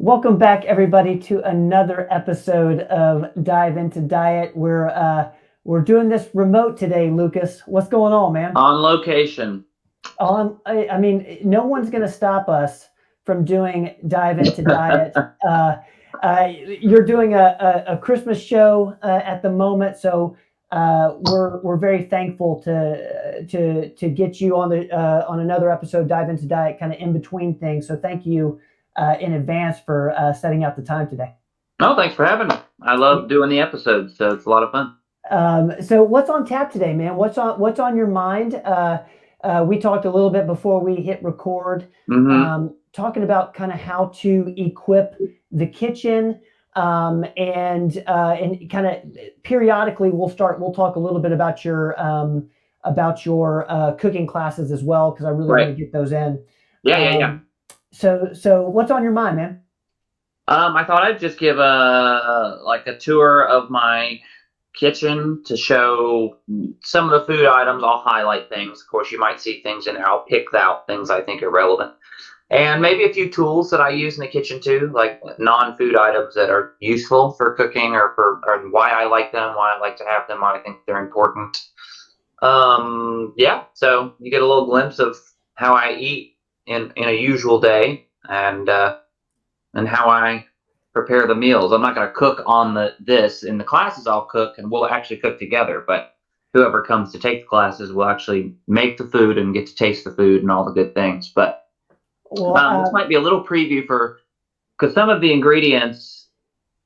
Welcome back, everybody, to another episode of Dive Into Diet. We're doing this remote today, Lucas. What's going on, man? On location. I mean, no one's going to stop us from doing Dive Into Diet. You're doing a Christmas show at the moment, so we're very thankful to get you on another episode, Dive Into Diet, kind of in between things. So thank you in advance for setting out the time today. Oh, thanks for having me. I love doing the episodes, so it's a lot of fun. So what's on tap today, man? What's on your mind? We talked a little bit before we hit record, talking about kind of how to equip the kitchen, and kind of periodically we'll talk a little bit about your cooking classes as well, because I really want to get those in. Yeah. So what's on your mind, man? I thought I'd just give a tour of my kitchen to show some of the food items. I'll highlight things. Of course, you might see things in there. I'll pick out things I think are relevant. And maybe a few tools that I use in the kitchen too, like non-food items that are useful for cooking or why I like them, why I like to have them, why I think they're important. So you get a little glimpse of how I eat in a usual day, and how I prepare the meals. I'm not going to cook on this in the classes. I'll cook, and we'll actually cook together, but whoever comes to take the classes will actually make the food and get to taste the food and all the good things. But this might be a little preview because some of the ingredients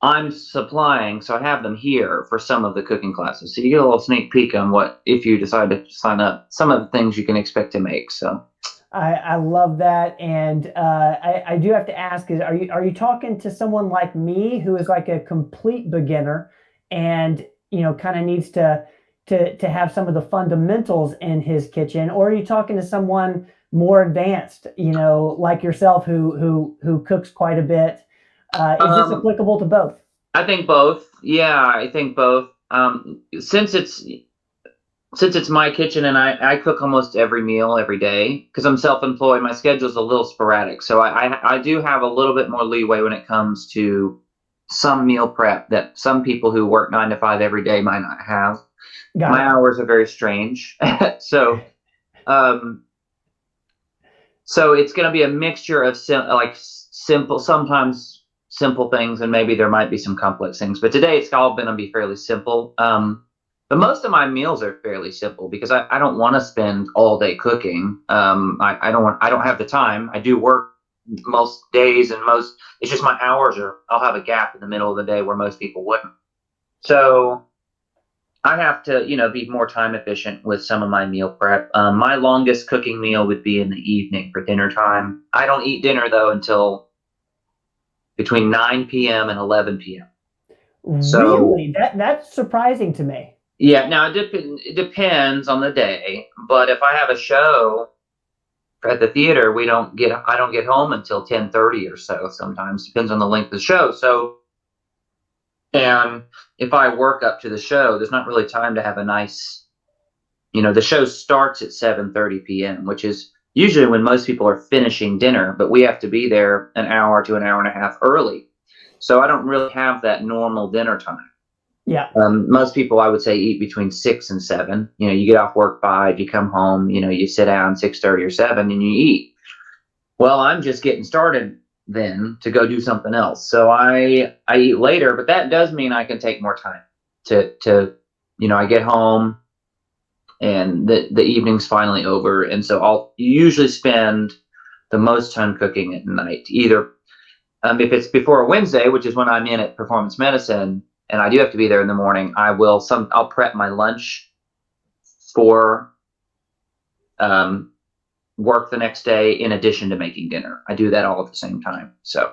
I'm supplying, so I have them here for some of the cooking classes. So you get a little sneak peek on what, if you decide to sign up, some of the things you can expect to make. So I love that, and I do have to ask: are you talking to someone like me who is like a complete beginner, and kind of needs to have some of the fundamentals in his kitchen, or are you talking to someone more advanced, like yourself who cooks quite a bit? Is this applicable to both? I think both. Yeah, I think both. Since it's my kitchen and I cook almost every meal every day because I'm self-employed, my schedule's a little sporadic. So I do have a little bit more leeway when it comes to some meal prep that some people who work 9 to 5 every day might not have. My hours are very strange. So it's going to be a mixture of simple, sometimes simple things, and maybe there might be some complex things. But today it's all going to be fairly simple. But most of my meals are fairly simple because I don't want to spend all day cooking. I don't have the time. I do work most days, and it's just my hours I'll have a gap in the middle of the day where most people wouldn't. So I have to, be more time efficient with some of my meal prep. My longest cooking meal would be in the evening for dinner time. I don't eat dinner though until between 9 p.m. and 11 p.m. Really? That's surprising to me. Yeah, now it depends on the day, but if I have a show at the theater, I don't get home until 10:30 or so. Sometimes depends on the length of the show. So, and if I work up to the show, there's not really time to have a nice, the show starts at 7:30 p.m., which is usually when most people are finishing dinner, but we have to be there an hour to an hour and a half early. So I don't really have that normal dinner time. Yeah. Most people, I would say, eat between 6 and 7. You get off work 5, you come home, you sit down 6:30 or 7, and you eat. Well, I'm just getting started then to go do something else. So I eat later, but that does mean I can take more time to I get home and the evening's finally over. And so I'll usually spend the most time cooking at night, either if it's before a Wednesday, which is when I'm in at performance medicine, and I do have to be there in the morning, I'll prep my lunch for work the next day in addition to making dinner. I do that all at the same time. So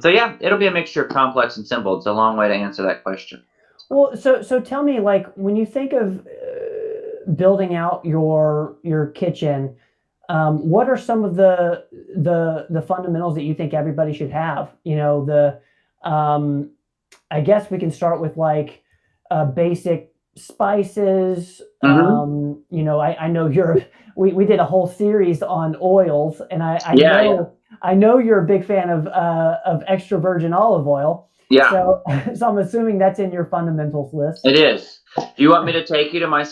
yeah, it'll be a mixture of complex and simple. It's a long way to answer that question. Well, so tell me, like, when you think of building out your kitchen, what are some of the fundamentals that you think everybody should have? I guess we can start with like basic spices. I know we did a whole series on oils, and I I know you're a big fan of extra virgin olive oil. Yeah, So, so I'm assuming that's in your fundamentals list. it is. Do you want me to take you to my?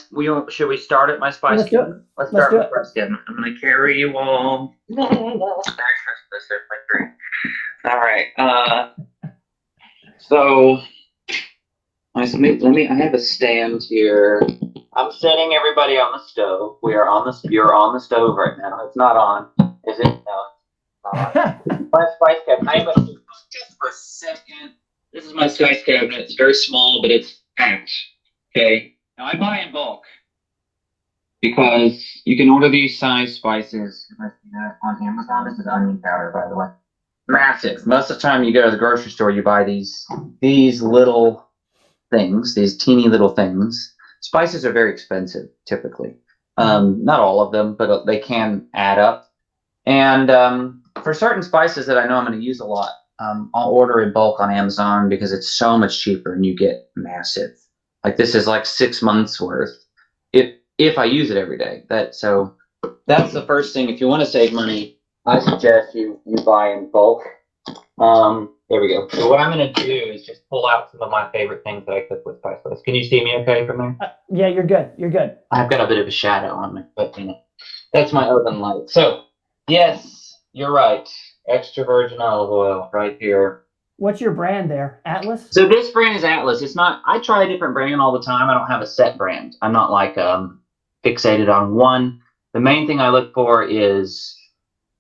Should we start at my spice Let's do it. cabinet? Let's Let's start do with it. spice cabinet. I'm going to carry you all. All right. So let me. I have a stand here. I'm setting everybody on the stove. We are on the. You're on the stove right now. It's not on. Is it? No. My spice cabinet. Just for a second. This is my spice cabinet. It's very small, but it's packed. Okay. Now I buy in bulk because you can order these size spices on Amazon. This is onion powder, by the way. Massive. Most of the time, you go to the grocery store, you buy these little things, these teeny little things. Spices are very expensive, typically. Not all of them, but they can add up. And for certain spices that I know I'm going to use a lot, I'll order in bulk on Amazon because it's so much cheaper and you get massive. Like this is like 6 months worth if I use it every day. So that's the first thing. If you want to save money, I suggest you buy in bulk. There we go. So what I'm going to do is just pull out some of my favorite things that I cook with spice list. Can you see me okay from there? Yeah, you're good. You're good. I've got a bit of a shadow on me, but that's my oven light. So yes, you're right. Extra virgin olive oil right here. What's your brand there? Atlas? So this brand is Atlas. It's not. I try a different brand all the time. I don't have a set brand. I'm not like fixated on one. The main thing I look for is,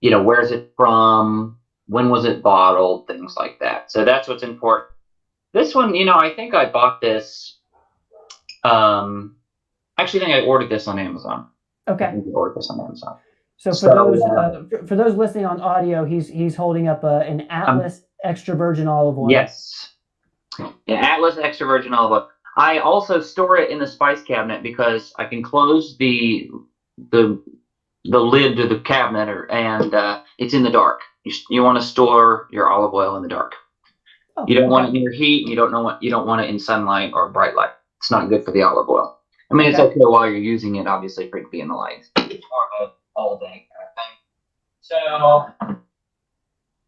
where's it from? When was it bottled? Things like that. So that's what's important. This one, I think I bought this. Actually, I think I ordered this on Amazon. Okay. I think I ordered this on Amazon. So for those listening on audio, he's holding up an Atlas extra virgin olive oil. Yes. Yeah, Atlas extra virgin olive oil. I also store it in the spice cabinet because I can close the lid to the cabinet, and it's in the dark. You want to store your olive oil in the dark. Oh, you don't want it near heat. You don't want it in sunlight or bright light. It's not good for the olive oil. I mean, it's okay while you're using it, obviously, for it to be in the light. It's more of an all day kind of thing. So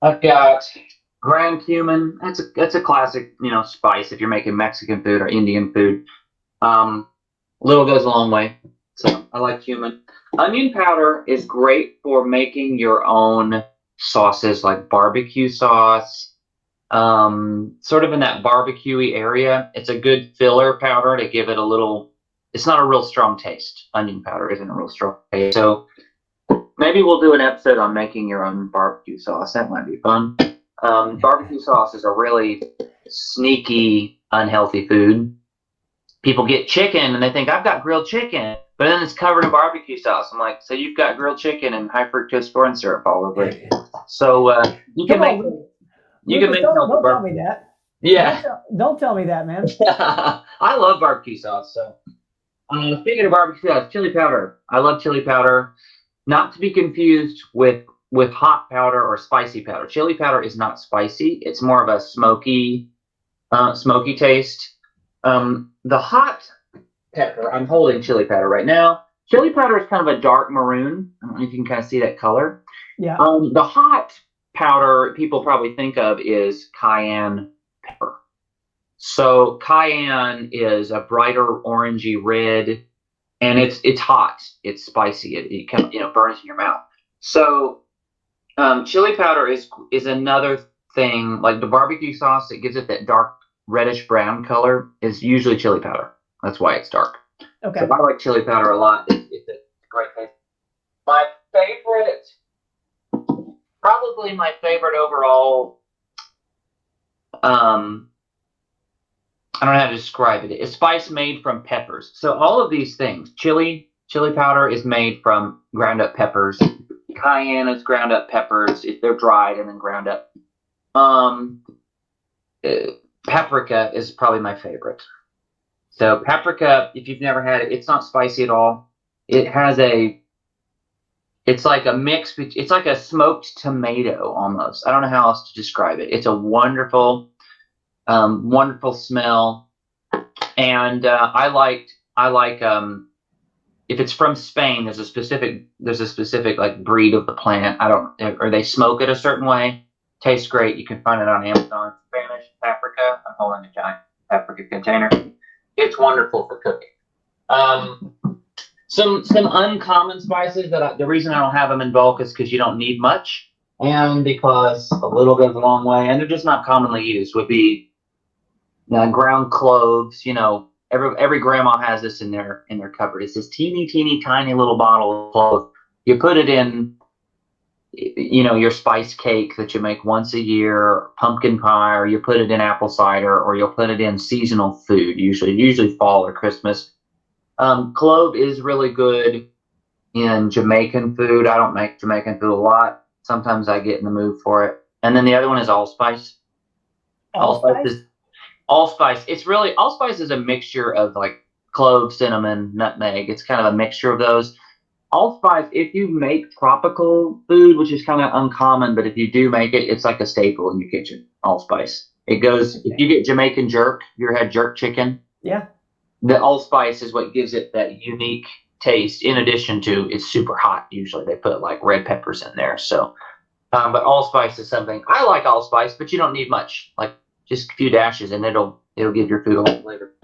I've got ground cumin. That's a classic, spice if you're making Mexican food or Indian food. Little goes a long way. So I like cumin. Onion powder is great for making your own sauces like barbecue sauce. Sort of in that barbecue-y area. It's a good filler powder to give it a little. It's not a real strong taste. Onion powder isn't a real strong taste. So maybe we'll do an episode on making your own barbecue sauce. That might be fun. Barbecue sauce is a really sneaky, unhealthy food. People get chicken and they think, I've got grilled chicken, but then it's covered in barbecue sauce. I'm like, so you've got grilled chicken and high fructose corn syrup all over it. So you can make Don't tell me that. Yeah. Don't tell me that, man. I love barbecue sauce. So speaking of barbecue sauce, chili powder. I love chili powder. Not to be confused with hot powder or spicy powder. Chili powder is not spicy. It's more of a smoky taste. The hot pepper, I'm holding chili powder right now. Chili powder is kind of a dark maroon. I don't know if you can kind of see that color. Yeah. The hot powder people probably think of is cayenne pepper. So cayenne is a brighter orangey red, and it's hot. It's spicy. It kind of burns in your mouth. So chili powder is another thing, like the barbecue sauce that gives it that dark reddish brown color is usually chili powder. That's why it's dark. Okay. So I like chili powder a lot. It's a great taste. Probably my favorite overall, I don't know how to describe it. It's spice made from peppers. So all of these things, chili powder is made from ground up peppers. Cayenne is ground up peppers if they're dried and then ground up. Paprika is probably my favorite. So paprika, if you've never had it, it's not spicy at all. It's like a mix. It's like a smoked tomato almost. I don't know how else to describe it. It's a wonderful, wonderful smell, and I like if it's from Spain, there's a specific like breed of the plant. Or they smoke it a certain way. Tastes great. You can find it on Amazon. Spanish paprika. I'm holding a giant paprika container. It's wonderful for cooking. Some uncommon spices that the reason I don't have them in bulk is because you don't need much, and because a little goes a long way, and they're just not commonly used. Would be ground cloves. Every grandma has this in their cupboard. It's this teeny tiny little bottle of cloves. You put it in, your spice cake that you make once a year, pumpkin pie, or you put it in apple cider, or you'll put it in seasonal food, usually fall or Christmas. Clove is really good in Jamaican food. I don't make Jamaican food a lot. Sometimes I get in the mood for it. And then the other one is allspice. Allspice. Allspice is a mixture of like clove, cinnamon, nutmeg. It's kind of a mixture of those. Allspice, if you make tropical food, which is kind of uncommon, but if you do make it, it's like a staple in your kitchen. Allspice. It goes, if you get Jamaican jerk, you ever had jerk chicken? Yeah. The allspice is what gives it that unique taste. In addition to, it's super hot. Usually they put like red peppers in there. So, but allspice is something I like. Allspice, but you don't need much. Like just a few dashes, and it'll give your food a little flavor.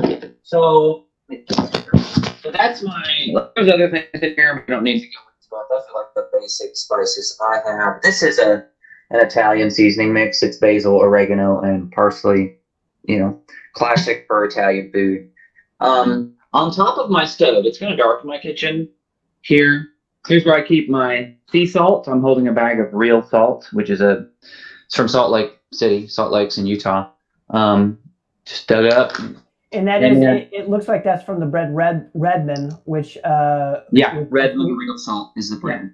So that's there's other things in here we don't need to go into, but those are like the basic spices I have. This is an Italian seasoning mix. It's basil, oregano, and parsley. Classic for Italian food. On top of my stove, it's kind of dark in my kitchen. Here's where I keep my sea salt. I'm holding a bag of real salt, which is it's from Salt Lakes in Utah. Just dug up. And it looks like that's from the brand Redmond, which Redmond real salt is the brand.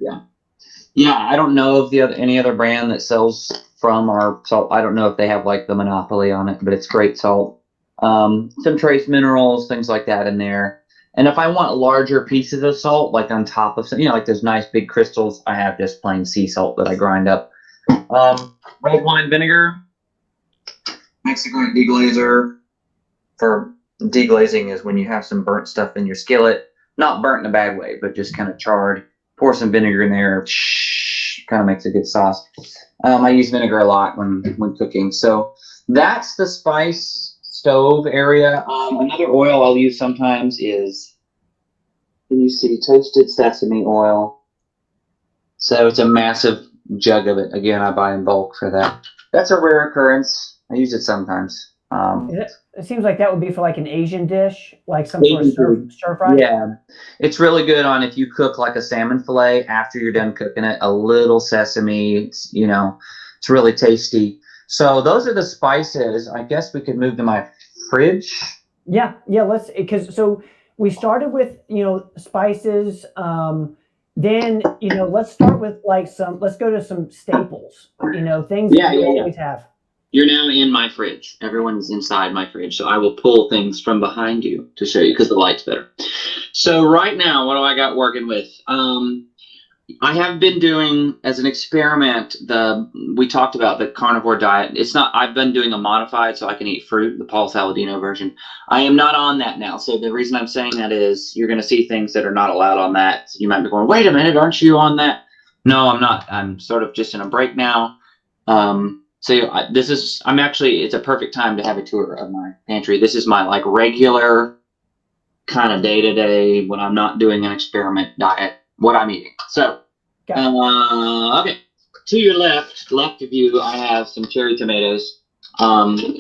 Yeah. I don't know of any other brand that sells from our salt. I don't know if they have like the monopoly on it, but it's great salt. Some trace minerals, things like that in there. And if I want larger pieces of salt, like on top of some, like those nice big crystals, I have just plain sea salt that I grind up. Red wine vinegar, Mexican deglazer. For deglazing is when you have some burnt stuff in your skillet, not burnt in a bad way, but just kind of charred. Pour some vinegar in there, kind of makes a good sauce. I use vinegar a lot when cooking. So that's the spice stove area. Another oil I'll use sometimes is, toasted sesame oil. So it's a massive jug of it. Again, I buy in bulk for that. That's a rare occurrence. I use it sometimes. It seems like that would be for like an Asian dish, like some sort of stir fry. Yeah, it's really good on if you cook like a salmon fillet after you're done cooking it. A little sesame, it's really tasty. So those are the spices. I guess we could move to my fridge. Yeah. Let's so we started with spices. Then let's start with let's go to some staples. Things that we always have. You're now in my fridge. Everyone's inside my fridge. So I will pull things from behind you to show you because the light's better. So right now, what do I got working with? I have been doing as an experiment, we talked about the carnivore diet. I've been doing a modified so I can eat fruit, the Paul Saladino version. I am not on that now. So the reason I'm saying that is you're going to see things that are not allowed on that. So you might be going, wait a minute, aren't you on that? No, I'm not. I'm sort of just in a break now. It's a perfect time to have a tour of my pantry. This is my regular kind of day-to-day when I'm not doing an experiment diet, what I'm eating. So, okay, to your left of you, I have some cherry tomatoes. I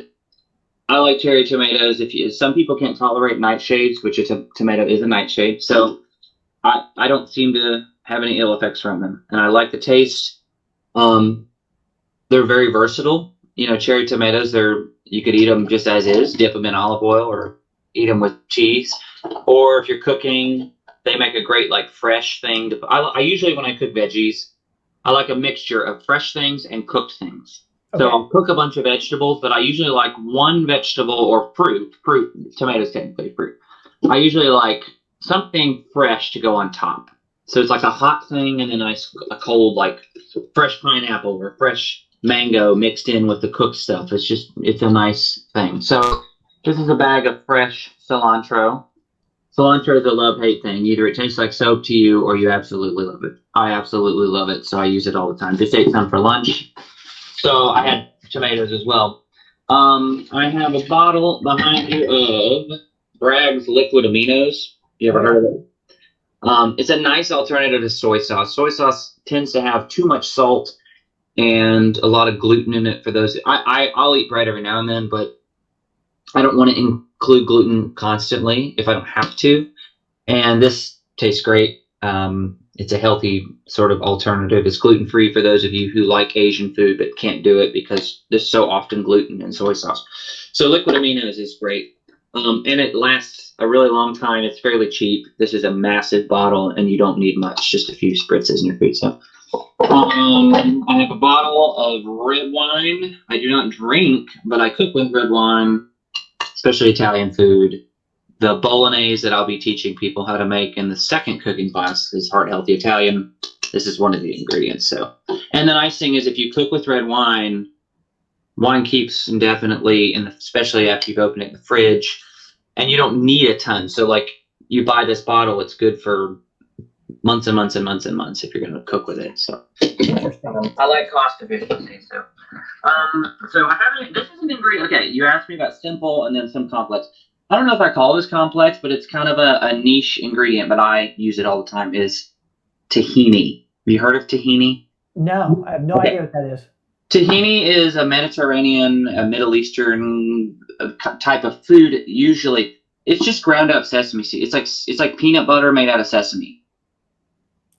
like cherry tomatoes. Some people can't tolerate nightshades, which a tomato is a nightshade. So I don't seem to have any ill effects from them. And I like the taste. They're very versatile. Cherry tomatoes, you could eat them just as is, dip them in olive oil or eat them with cheese. Or if you're cooking, they make a great fresh thing. I usually, when I cook veggies, I like a mixture of fresh things and cooked things. Okay. So I'll cook a bunch of vegetables, but I usually like one vegetable or fruit, tomatoes technically fruit. I usually like something fresh to go on top. So it's like a hot thing and then a cold, fresh pineapple or fresh mango mixed in with the cooked stuff. It's a nice thing. So this is a bag of fresh cilantro. Cilantro is a love-hate thing. Either it tastes like soap to you or you absolutely love it. I absolutely love it, so I use it all the time. Just ate some for lunch. So I had tomatoes as well. I have a bottle behind you of Bragg's liquid aminos. You ever heard of it? It's a nice alternative to soy sauce. Soy sauce tends to have too much salt and a lot of gluten in it for those. I'll eat bread every now and then, but I don't want to include gluten constantly if I don't have to. And this tastes great. It's a healthy sort of alternative. It's gluten-free for those of you who like Asian food but can't do it because there's so often gluten in soy sauce. So liquid aminos is great. And it lasts a really long time. It's fairly cheap. This is a massive bottle, and you don't need much, just a few spritzes in your food. So I have a bottle of red wine. I do not drink, but I cook with red wine, especially Italian food. The Bolognese that I'll be teaching people how to make in the second cooking class is Heart Healthy Italian. This is one of the ingredients. So, and the nice thing is if you cook with red wine, wine keeps indefinitely, and especially after you've opened it in the fridge, and you don't need a ton. So like you buy this bottle, it's good for months and months and months and months if you're going to cook with it. So I like cost efficiency. So I haven't, this is an ingredient. Okay, you asked me about simple and then some complex. I don't know if I call this complex, but it's kind of a niche ingredient, but I use it all the time, is tahini. Have you heard of tahini? No, I have no idea what that is. Tahini is a Mediterranean, a Middle Eastern type of food. Usually, it's just ground up sesame seed. It's like peanut butter made out of sesame.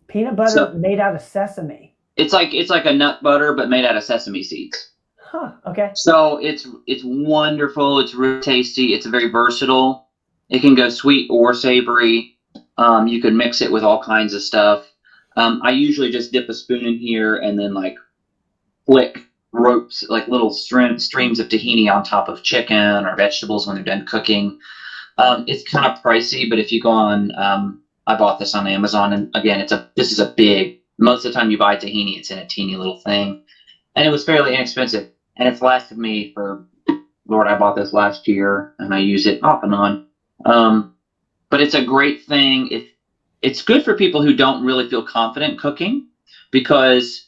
Peanut butter made out of sesame. It's like a nut butter, but made out of sesame seeds. Huh. Okay. So it's wonderful. It's really tasty. It's very versatile. It can go sweet or savory. You can mix it with all kinds of stuff. I usually just dip a spoon in here and then like flick ropes, like little streams of tahini on top of chicken or vegetables when they're done cooking. It's kind of pricey, but if you go on, I bought this on Amazon, and again, this is a big. Most of the time you buy tahini, it's in a teeny little thing, and it was fairly inexpensive, and it's lasted me for, Lord, I bought this last year, and I use it off and on. But it's a great thing. It's good for people who don't really feel confident cooking, because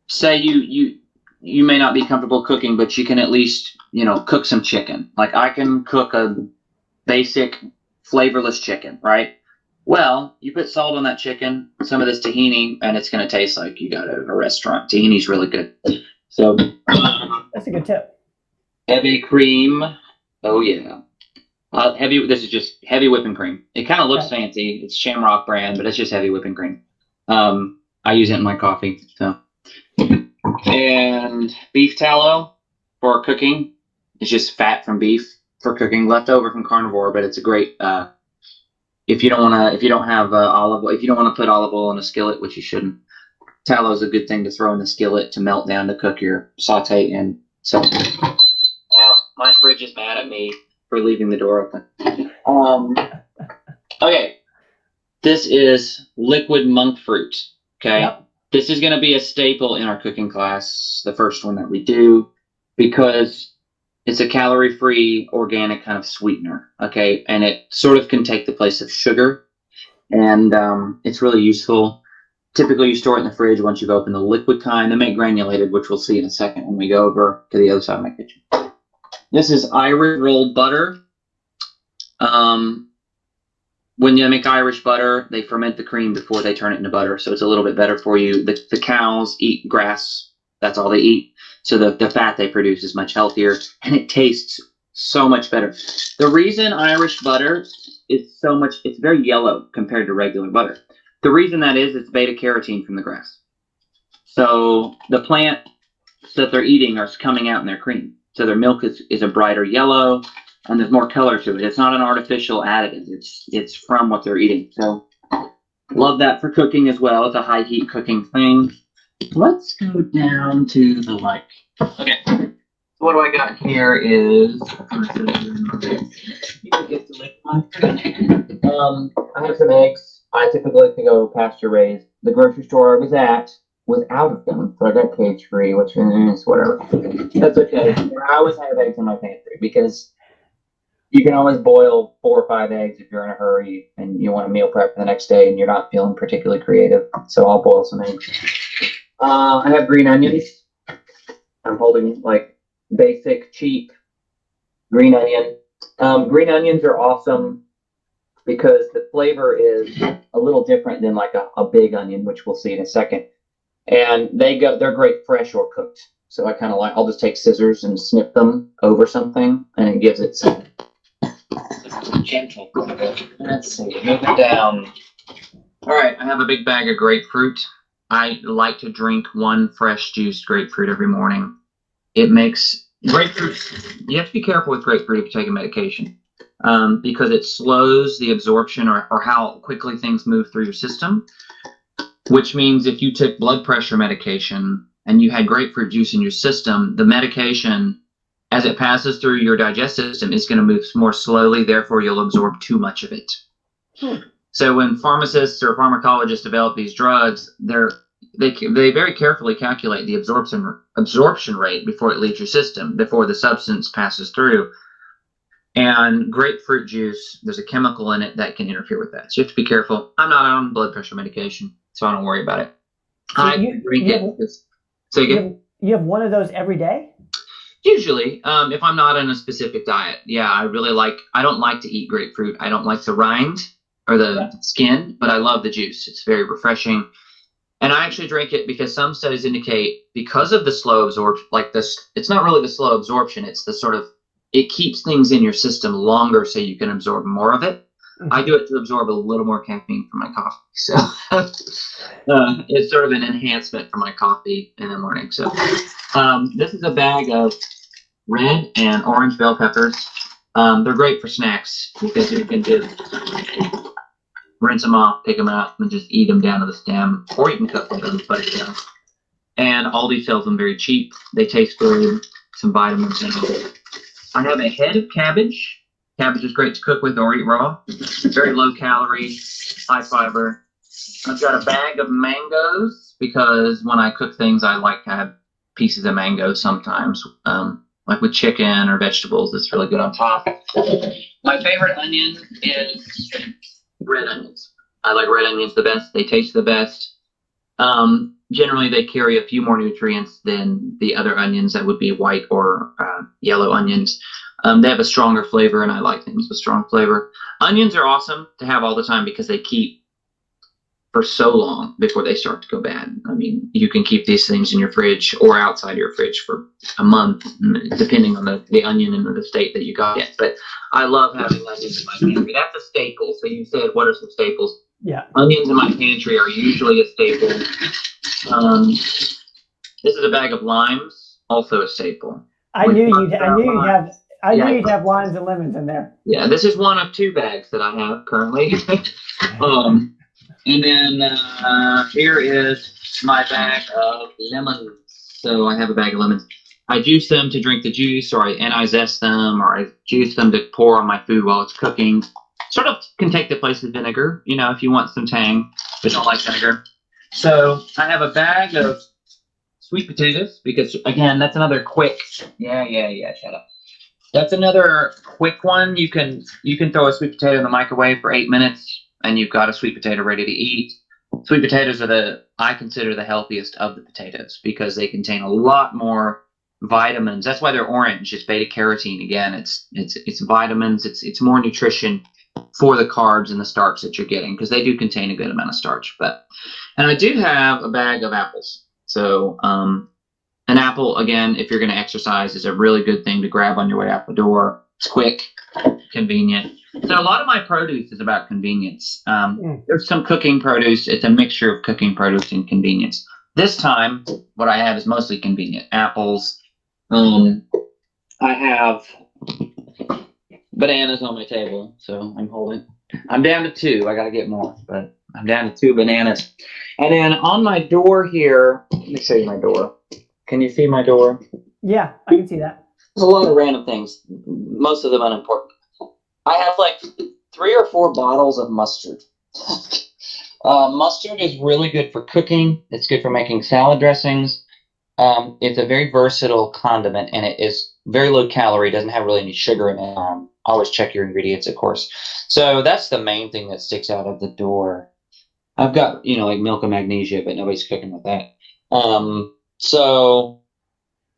say you may not be comfortable cooking, but you can at least, cook some chicken. Like I can cook a basic flavorless chicken, right? Well, you put salt on that chicken, some of this tahini, and it's going to taste like you got it at a restaurant. Tahini's really good. So that's a good tip. Heavy cream. Oh yeah. This is just heavy whipping cream. It kind of looks fancy. It's Shamrock brand, but it's just heavy whipping cream. I use it in my coffee. So, and beef tallow for cooking. It's just fat from beef for cooking, left over from carnivore, but it's a great. If you don't want to put olive oil in a skillet, which you shouldn't, tallow is a good thing to throw in the skillet to melt down to cook your saute in. So, my fridge is mad at me for leaving the door open. Okay, this is liquid monk fruit. Okay, This is going to be a staple in our cooking class, the first one that we do, because it's a calorie-free, organic kind of sweetener, okay? And it sort of can take the place of sugar, and it's really useful. Typically, you store it in the fridge once you've opened the liquid kind. They make granulated, which we'll see in a second when we go over to the other side of my kitchen. This is Irish rolled butter. When you make Irish butter, they ferment the cream before they turn it into butter, so it's a little bit better for you. The cows eat grass. That's all they eat. So the fat they produce is much healthier, and it tastes so much better. The reason Irish butter is it's very yellow compared to regular butter. The reason that is, it's beta carotene from the grass. So the plants that they're eating are coming out in their cream. So their milk is a brighter yellow, and there's more color to it. It's not an artificial additive. It's from what they're eating. So love that for cooking as well. It's a high heat cooking thing. Let's go down to the like. Okay. So what do I got here is I have some eggs. I typically like to go pasture raised. The grocery store I was at was out of them, so I got cage free, which is whatever. That's okay. I always have eggs in my pantry because You can always boil 4 or 5 eggs if you're in a hurry and you want a meal prep for the next day and you're not feeling particularly creative. So I'll boil some eggs. I have green onions. I'm holding like basic, cheap green onion. Green onions are awesome because the flavor is a little different than like a big onion, which we'll see in a second. And they're great fresh or cooked. So I kind of I'll just take scissors and snip them over something, and it gives it some gentle flavor. Let's see, move it down. All right, I have a big bag of grapefruit. I like to drink one fresh juiced grapefruit every morning. It makes grapefruit, you have to be careful with grapefruit if you're taking medication, because it slows the absorption or how quickly things move through your system, which means if you took blood pressure medication and you had grapefruit juice in your system, the medication, as it passes through your digestive system, is going to move more slowly, therefore you'll absorb too much of it. So when pharmacists or pharmacologists develop these drugs, they very carefully calculate the absorption rate before it leaves your system, before the substance passes through. And grapefruit juice, there's a chemical in it that can interfere with that. So you have to be careful. I'm not on blood pressure medication, so I don't worry about it. So you have one of those every day? Usually, if I'm not in a specific diet. Yeah, I don't like to eat grapefruit. I don't like the rind or the skin, but I love the juice. It's very refreshing. And I actually drink it because some studies indicate because of the slow absorption, it's not really the slow absorption, it's the sort of, it keeps things in your system longer so you can absorb more of it. Mm-hmm. I do it to absorb a little more caffeine from my coffee. So it's sort of an enhancement for my coffee in the morning. So this is a bag of red and orange bell peppers. They're great for snacks because you can just rinse them off, pick them out, and just eat them down to the stem. Or you can cook with them, but and Aldi sells them very cheap. They taste good, some vitamins in them. I have a head of cabbage. Cabbage is great to cook with or eat raw. Very low calorie, high fiber. I've got a bag of mangoes because when I cook things, I like to have pieces of mango sometimes. Like with chicken or vegetables, it's really good on top. My favorite onion is red onions. I like red onions the best. They taste the best. Generally, they carry a few more nutrients than the other onions that would be white or yellow onions. They have a stronger flavor, and I like things with strong flavor. Onions are awesome to have all the time because they keep for so long before they start to go bad. I mean, you can keep these things in your fridge or outside your fridge for a month, depending on the onion and the state that you got it. But I love having onions in my pantry. That's a staple. So you said, what are some staples? Yeah. Onions in my pantry are usually a staple. This is a bag of limes, also a staple. I knew you'd have limes and lemons in there. Yeah, this is one of 2 bags that I have currently. And then here is my bag of lemons. So I have a bag of lemons. I juice them to drink the juice, and I zest them, or I juice them to pour on my food while it's cooking. Sort of can take the place of vinegar, if you want some tang, but don't like vinegar. So I have a bag of sweet potatoes because, again, that's another quick. Yeah. Shut up. That's another quick one. You can throw a sweet potato in the microwave for 8 minutes. And you've got a sweet potato ready to eat. Sweet potatoes are I consider the healthiest of the potatoes because they contain a lot more vitamins. That's why they're orange. It's beta carotene. Again, it's vitamins. It's more nutrition for the carbs and the starch that you're getting because they do contain a good amount of starch. And I do have a bag of apples. So an apple, again, if you're going to exercise, is a really good thing to grab on your way out the door. It's quick, convenient. So a lot of my produce is about convenience. There's some cooking produce. It's a mixture of cooking produce and convenience. This time, what I have is mostly convenient. Apples. I have bananas on my table, so I'm down to 2. I got to get more, but I'm down to 2 bananas. And then on my door here, let me show you my door. Can you see my door? Yeah, I can see that. There's a lot of random things, most of them unimportant. I have like 3 or 4 bottles of mustard. Mustard is really good for cooking. It's good for making salad dressings. It's a very versatile condiment, and it is very low calorie. Doesn't have really any sugar in it. always check your ingredients, of course. So that's the main thing that sticks out of the door. I've got, like milk and magnesia, but nobody's cooking with that.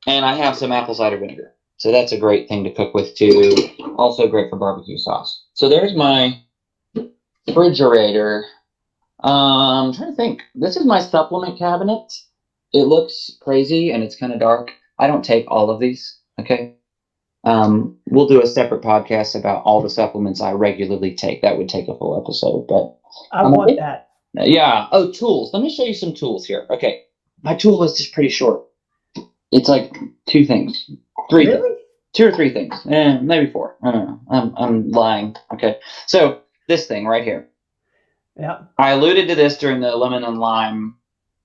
And I have some apple cider vinegar. So that's a great thing to cook with too. Also great for barbecue sauce. So there's my refrigerator. I'm trying to think. This is my supplement cabinet. It looks crazy and it's kind of dark. I don't take all of these. Okay. We'll do a separate podcast about all the supplements I regularly take. That would take a full episode, but I want that. Yeah. Oh, tools. Let me show you some tools here. Okay. My tool list is pretty short. It's like 2 things. 3 Really? things. 2 or 3 things. Maybe 4. I don't know. I'm lying. Okay. So this thing right here. Yeah. I alluded to this during the lemon and lime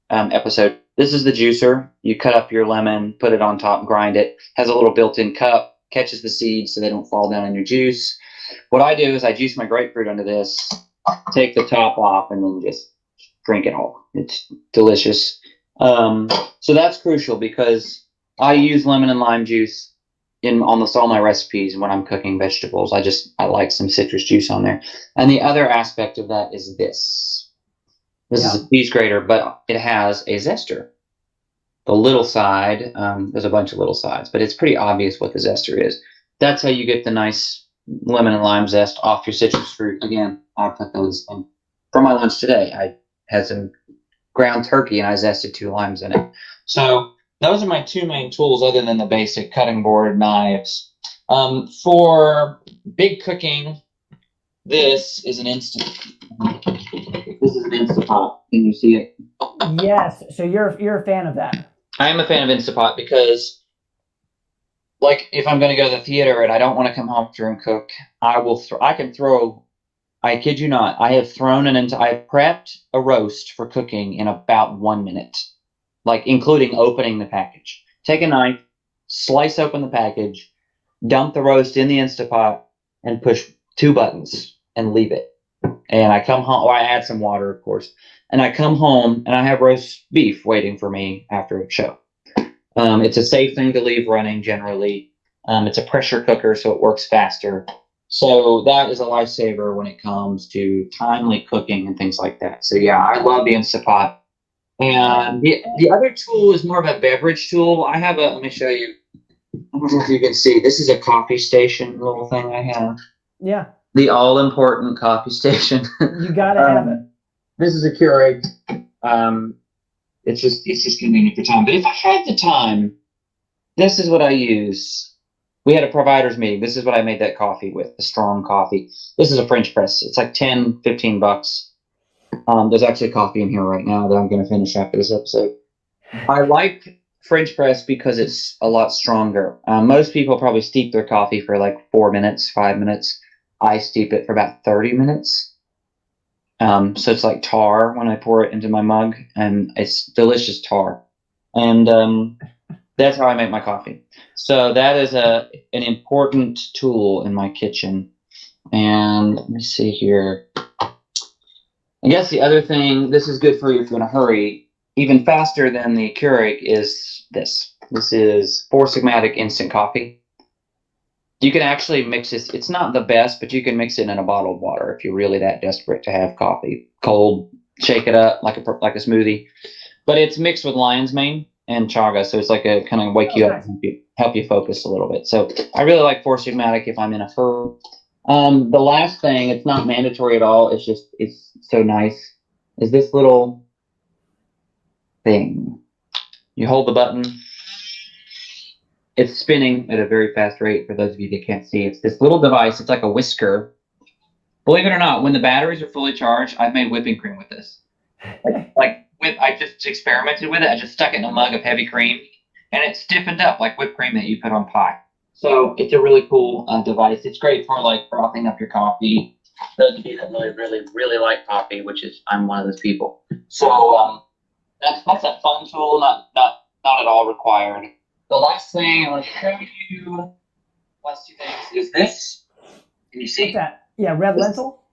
episode. This is the juicer. You cut up your lemon, put it on top, grind it. Has a little built-in cup, catches the seeds so they don't fall down in your juice. What I do is I juice my grapefruit under this, take the top off, and then just drink it all. It's delicious. So that's crucial because I use lemon and lime juice in almost all my recipes when I'm cooking vegetables. I like some citrus juice on there. And the other aspect of that is this. This is a cheese grater, but it has a zester. The little side, there's a bunch of little sides, but it's pretty obvious what the zester is. That's how you get the nice lemon and lime zest off your citrus fruit. Again, I put those in. For my lunch today, I had some ground turkey and I zested 2 limes in it. So those are my 2 main tools other than the basic cutting board, knives. For big cooking, this is an InstaPot. Can you see it? Yes. So you're a fan of that. I am a fan of InstaPot because, like, if I'm going to go to the theater and I don't want to come home after and cook, I kid you not, I have prepped a roast for cooking in about 1 minute, like including opening the package. Take a knife, slice open the package, dump the roast in the InstaPot, and push 2 buttons and leave it. And I come home, I add some water, of course, and I come home and I have roast beef waiting for me after a show. It's a safe thing to leave running generally. It's a pressure cooker, so it works faster. So that is a lifesaver when it comes to timely cooking and things like that. So yeah, I love the InstaPot. And the other tool is more of a beverage tool. Let me show you. I don't know if you can see. This is a coffee station little thing I have. Yeah. The all-important coffee station. You gotta have it. This is a Keurig. It's just convenient for time. But if I had the time, this is what I use. We had a providers meeting. This is what I made that coffee with, the strong coffee. This is a French press. It's like $10-15. There's actually coffee in here right now that I'm going to finish after this episode. I like French press because it's a lot stronger. Most people probably steep their coffee for like 4 minutes, 5 minutes. I steep it for about 30 minutes. So it's like tar when I pour it into my mug, and it's delicious tar. And that's how I make my coffee. So that is an important tool in my kitchen. And let me see here. I guess the other thing, this is good for you if you're in a hurry, even faster than the Keurig, is this. This is Four Sigmatic instant coffee. You can actually mix this. It's not the best, but you can mix it in a bottle of water if you're really that desperate to have coffee. Cold, shake it up like a smoothie. But it's mixed with lion's mane and chaga, so it's like a kind of wake you up and help you focus a little bit. So I really like Four Sigmatic if I'm in a hurry. The last thing, it's not mandatory at all. It's so nice. Is this little thing? You hold the button. It's spinning at a very fast rate. For those of you that can't see, it's this little device. It's like a whisker. Believe it or not, when the batteries are fully charged, I've made whipping cream with this. I just experimented with it. I just stuck it in a mug of heavy cream, and it stiffened up like whipped cream that you put on pie. So it's a really cool device. It's great for like frothing up your coffee. Those of you that really, really, really like coffee, which is I'm one of those people. So that's a fun tool, not at all required. The last thing I want to show you, last 2 things, is this. Can you see? What's that? Yeah, red lentil.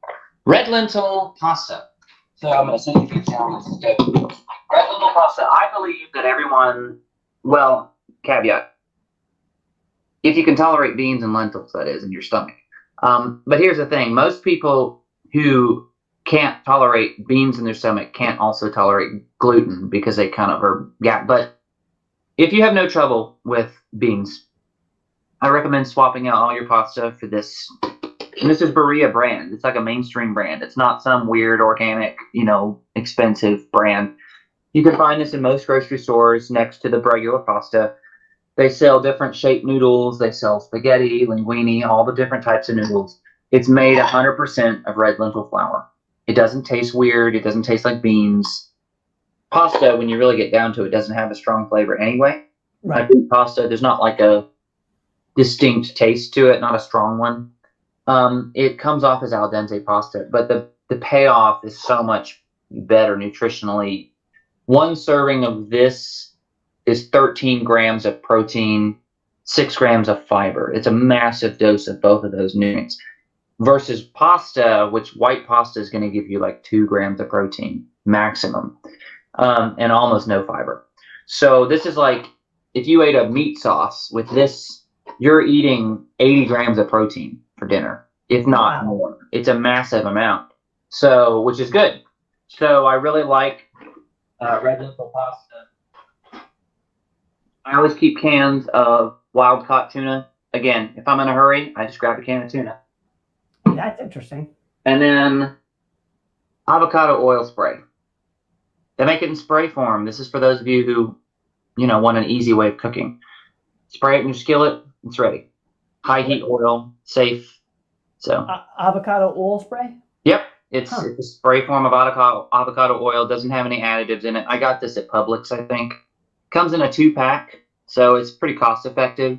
Red lentil pasta. So I'm going to send you a picture on this. Red lentil pasta. I believe that everyone, well, caveat, if you can tolerate beans and lentils, that is, in your stomach, But here's the thing: most people who can't tolerate beans in their stomach can't also tolerate gluten because they kind of are. Yeah, but if you have no trouble with beans, I recommend swapping out all your pasta for this. And this is Berea brand. It's like a mainstream brand. It's not some weird organic, expensive brand. You can find this in most grocery stores next to the regular pasta. They sell different shaped noodles. They sell spaghetti, linguine, all the different types of noodles. It's made 100% of red lentil flour. It doesn't taste weird. It doesn't taste like beans. Pasta, when you really get down to it, doesn't have a strong flavor anyway. Right. Like pasta, there's not like a distinct taste to it, not a strong one. It comes off as al dente pasta, but the payoff is so much better nutritionally. One serving of this is 13 grams of protein, 6 grams of fiber. It's a massive dose of both of those nutrients versus pasta, which white pasta is going to give you like 2 grams of protein maximum, and almost no fiber. So this is like if you ate a meat sauce with this, you're eating 80 grams of protein for dinner, if not more. It's a massive amount, so which is good. So I really like red lentil pasta. I always keep cans of wild caught tuna. Again, if I'm in a hurry, I just grab a can of tuna. That's interesting. And then avocado oil spray. They make it in spray form. This is for those of you who, want an easy way of cooking. Spray it in your skillet. It's ready. High heat oil, safe. So avocado oil spray. Yep, it's a spray form of avocado oil. Doesn't have any additives in it. I got this at Publix, I think. Comes in a 2-pack, so it's pretty cost effective,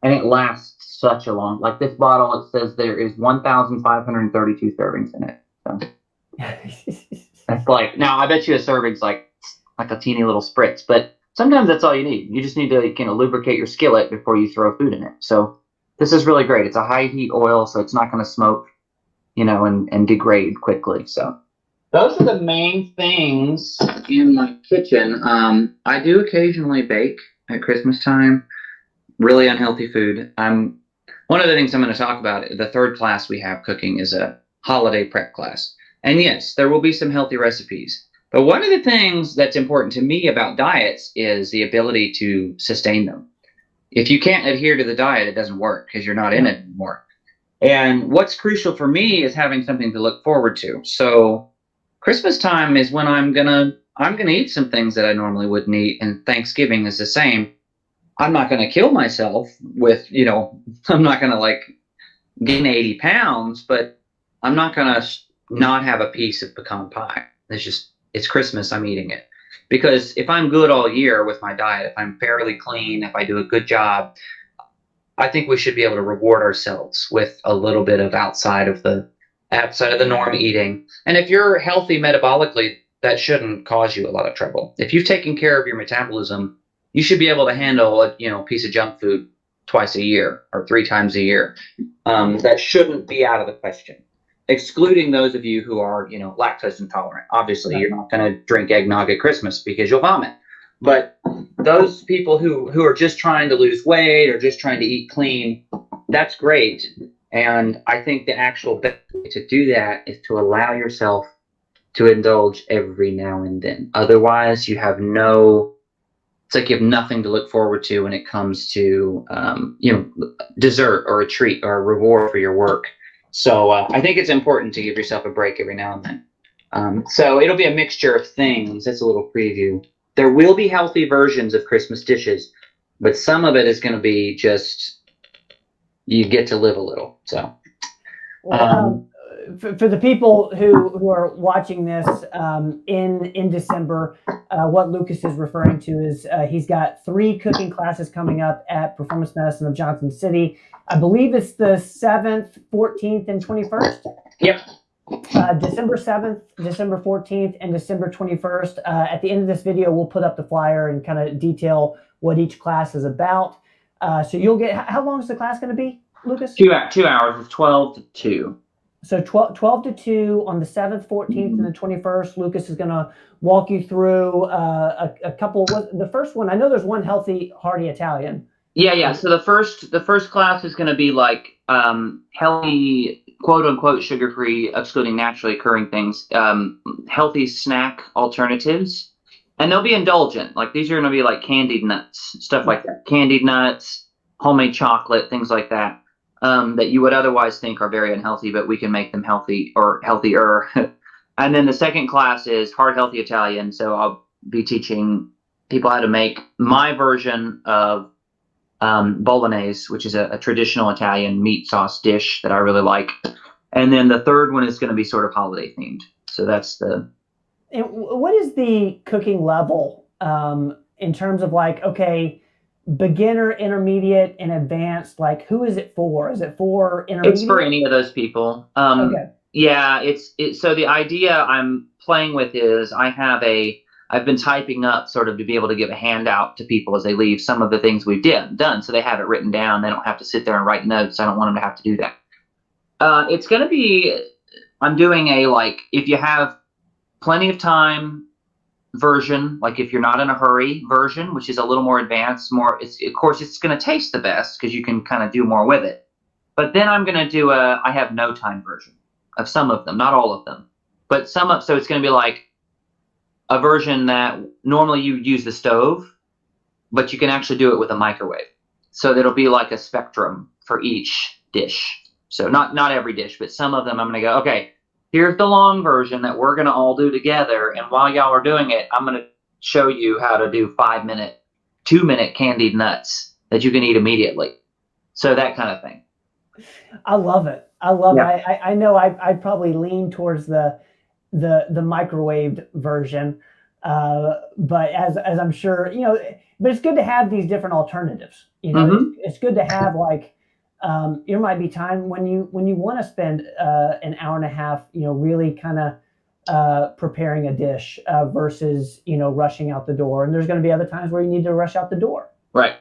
and it lasts such a long. Like this bottle, it says there is 1,532 servings in it. So that's like, now I bet you a serving's like a teeny little spritz, but sometimes that's all you need. You just need to lubricate your skillet before you throw food in it. So this is really great. It's a high heat oil, so it's not going to smoke, and degrade quickly. So those are the main things in my kitchen. I do occasionally bake at Christmas time. Really unhealthy food. One of the things I'm going to talk about, the third class we have cooking is a holiday prep class. And yes, there will be some healthy recipes. But one of the things that's important to me about diets is the ability to sustain them. If you can't adhere to the diet, it doesn't work because you're not in it anymore. And what's crucial for me is having something to look forward to. So Christmas time is when I'm gonna eat some things that I normally wouldn't eat, and Thanksgiving is the same. I'm not gonna kill myself with, I'm not gonna gain 80 pounds, but I'm not gonna not have a piece of pecan pie. It's Christmas, I'm eating it. Because if I'm good all year with my diet, if I'm fairly clean, if I do a good job, I think we should be able to reward ourselves with a little bit of outside of the norm eating. And if you're healthy metabolically, that shouldn't cause you a lot of trouble. If you've taken care of your metabolism, you should be able to handle a piece of junk food twice a year or 3 times a year. That shouldn't be out of the question. Excluding those of you who are, lactose intolerant. Obviously, You're not going to drink eggnog at Christmas because you'll vomit. But those people who are just trying to lose weight or just trying to eat clean, that's great. And I think the actual best way to do that is to allow yourself to indulge every now and then. Otherwise, you have it's like you have nothing to look forward to when it comes to, dessert or a treat or a reward for your work. So I think it's important to give yourself a break every now and then. So it'll be a mixture of things. That's a little preview. There will be healthy versions of Christmas dishes, but some of it is going to be just, you get to live a little. So, for the people who are watching this in December, what Lucas is referring to is he's got 3 cooking classes coming up at Performance Medicine of Johnson City. I believe it's the 7th, 14th, and 21st. Yep. December 7th, December 14th, and December 21st. At the end of this video, we'll put up the flyer and kind of detail what each class is about. So you'll get, how long is the class going to be, Lucas? 2 hours. It's 12 to 2. So 12 to 2 on the 7th, 14th, and the 21st. Lucas is going to walk you through a couple. The first one, I know there's one healthy, hearty Italian. Yeah. So the first class is going to be like healthy, quote unquote, sugar free, excluding naturally occurring things, healthy snack alternatives, and they'll be indulgent. Like these are going to be like candied nuts, stuff like that, candied nuts, homemade chocolate, things like that, that you would otherwise think are very unhealthy, but we can make them healthy or healthier. And then the second class is hard, healthy Italian. So I'll be teaching people how to make my version of Bolognese, which is a traditional Italian meat sauce dish that I really like. And then the third one is going to be sort of holiday themed. So that's the. And what is the cooking level in terms of like, okay, beginner, intermediate, and advanced? Like, who is it for? Is it for intermediate? It's for any of those people. Okay. Yeah, so the idea I'm playing with is I've been typing up sort of to be able to give a handout to people as they leave some of the things we've done, so they have it written down. They don't have to sit there and write notes. I don't want them to have to do that. It's going to be, I'm doing a, like, if you have plenty of time version, like if you're not in a hurry version, which is a little more advanced, of course, it's going to taste the best because you can kind of do more with it. But then I'm going to do I have no time version of some of them, not all of them, but so it's going to be like a version that normally you use the stove, but you can actually do it with a microwave. So it'll be like a spectrum for each dish. So not every dish, but some of them I'm going to go, okay, here's the long version that we're going to all do together. And while y'all are doing it, I'm going to show you how to do 5-minute, 2-minute candied nuts that you can eat immediately. So that kind of thing. I love it. it. I know I'd probably lean towards the microwaved version. But as I'm sure, but it's good to have these different alternatives. It's good to have like, there might be time when you want to spend an hour and a half, really kind of preparing a dish versus, rushing out the door. And there's going to be other times where you need to rush out the door. Right.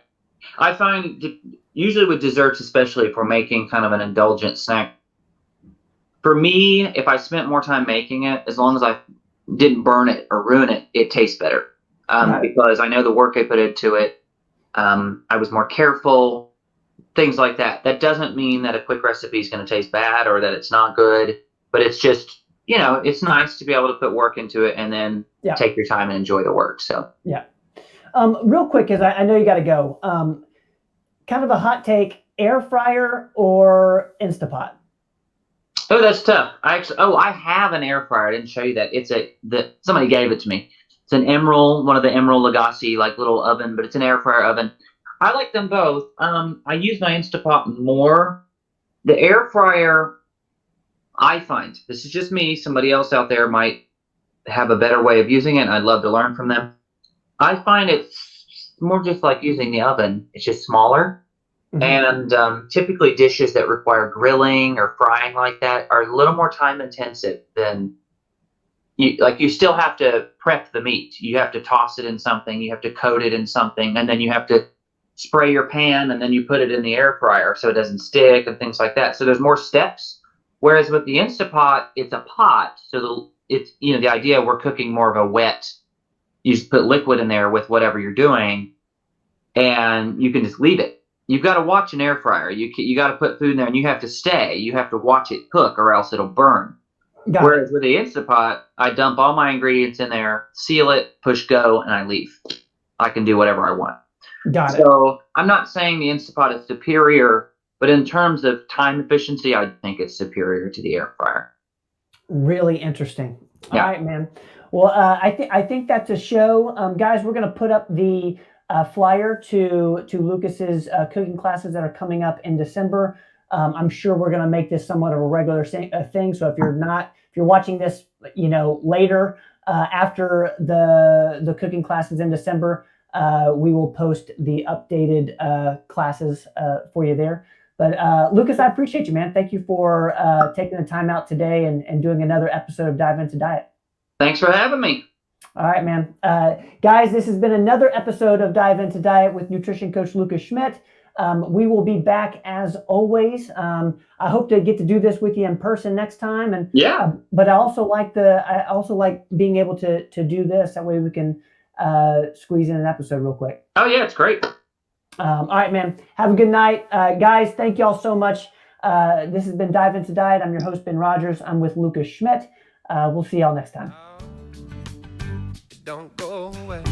I find usually with desserts, especially if we're making kind of an indulgent snack, for me, if I spent more time making it, as long as I didn't burn it or ruin it, it tastes better. Because I know the work I put into it. I was more careful, things like that. That doesn't mean that a quick recipe is going to taste bad or that it's not good, but it's just, it's nice to be able to put work into it and then take your time and enjoy the work. So yeah. Real quick, because I know you got to go. Kind of a hot take: air fryer or InstaPot? Oh, that's tough. I have an air fryer. I didn't show you that. Somebody gave it to me. It's an Emerald, one of the Emerald Lagasse, like little oven, but it's an air fryer oven. I like them both. I use my InstaPot more. The air fryer, I find, this is just me, somebody else out there might have a better way of using it, and I'd love to learn from them. I find it's more just like using the oven. It's just smaller. Mm-hmm. And typically dishes that require grilling or frying like that are a little more time intensive than you still have to prep the meat. You have to toss it in something, you have to coat it in something, and then you have to spray your pan, and then you put it in the air fryer so it doesn't stick and things like that. So there's more steps. Whereas with the InstaPot, it's a pot. So it's the idea, we're cooking more of a wet, you just put liquid in there with whatever you're doing, and you can just leave it. You've got to watch an air fryer. You got to put food in there, and you have to stay. You have to watch it cook, or else it'll burn. Whereas with the InstaPot, I dump all my ingredients in there, seal it, push go, and I leave. I can do whatever I want. Got it. So I'm not saying the InstaPot is superior, but in terms of time efficiency, I think it's superior to the air fryer. Really interesting. Yeah. All right, man. Well, I think that's a show. Guys, we're going to put up the flyer to Lucas's cooking classes that are coming up in December. I'm sure we're going to make this somewhat of a regular thing. So if you're watching this, later after the cooking classes in December, we will post the updated classes for you there. But Lucas, I appreciate you, man. Thank you for taking the time out today and doing another episode of Dive Into Diet. Thanks for having me. All right, man. Guys, this has been another episode of Dive Into Diet with nutrition coach Lucas Schmidt. We will be back as always. I hope to get to do this with you in person next time. And but I also like being able to do this. That way we can squeeze in an episode real quick. Oh yeah, it's great. All right, man. Have a good night. Guys, thank you all so much. This has been Dive Into Diet. I'm your host, Ben Rogers. I'm with Lucas Schmidt. We'll see y'all next time. Don't go away.